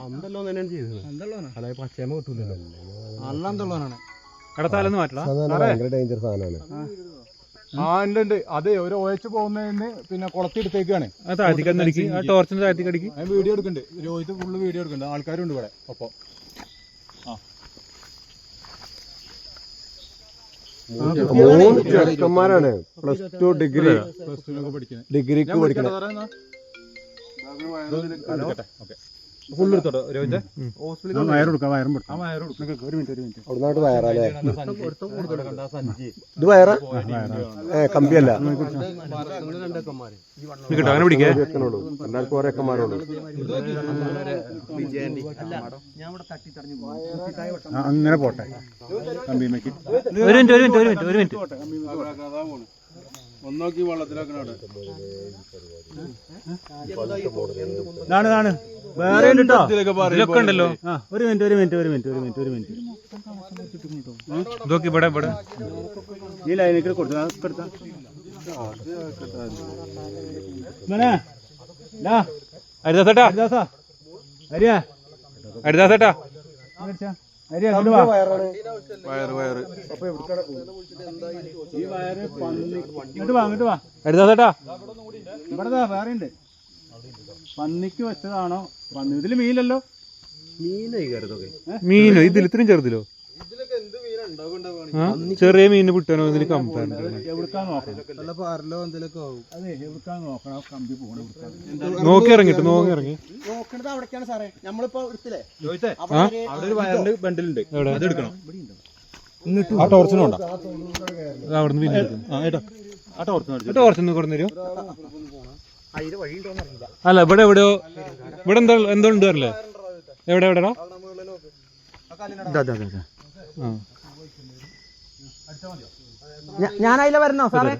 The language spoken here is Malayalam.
അന്തല്ലോ തന്നെയാണ് ചെയ്തത്. അതായത് പച്ചയമ്മ കിട്ടൂലല്ലോ. നല്ല അന്തള്ളവനാണ്. ഭയങ്കര ഡേഞ്ചർ സാധനമാണ്. ആ ഉണ്ട്. അതെ ഒരു ഒഴിച്ച് പോകുന്നതിന് പിന്നെ കുളത്തിയെടുത്തേക്കാണ്. വീഡിയോ എടുക്കുന്നുണ്ട്. രോഹിത് ഫുള്ള് വീഡിയോ എടുക്കുന്നുണ്ട്. ആൾക്കാരുണ്ട് ഇവിടെ ഒപ്പം. മൂന്ന് ചെറുക്കന്മാരാണ് +2 ഡിഗ്രിക്ക് പഠിക്കുന്നത്. ഫുള്ള് എടുത്തോട്ടോ രോഹിത്. അവിടുന്നായിട്ട് വയറല്ലേ? ഇത് വയറ കമ്പിയല്ല. എല്ലാവർക്കും ഓരോ അക്കന്മാരുള്ളൂ. അങ്ങനെ പോട്ടെ. ഒന്നോക്കി വെള്ളത്തിലാക്കണ വേറെ ഉണ്ടല്ലോ. ഒരു മിനിറ്റ് ഈ ലൈനിൽ കൊടുത്താ ഹരിദാസേട്ടാ ഇവിടെ വേറെ ഉണ്ട്. പന്നിക്ക് വെച്ചതാണോ? ഇതില് മീനല്ലോ. മീനോ? ഇതിൽ ഇത്രയും ചെറുതിലോ? ചെറിയ മീനിന് വിട്ടാനോ ഇതിൽ കമ്പി? നോക്കി ഇറങ്ങിട്ട് അവിടേക്കാണ് സാറേ നമ്മളിപ്പോ അവിടെ ഒരു വയറിന്റെ ബണ്ടിലുണ്ട്. അതെടുക്കണം. ആ ടോർച്ചിനുണ്ടോ? അവിടെ ടോർച്ചിന് കൊടുന്നു തരും. അല്ല ഇവിടെ എവിടെയോ ഇവിടെ എന്തോ ഉണ്ട് അറിയില്ലേ? എവിടെടാ? ഞാനതിലെ വരണോ സാറേ?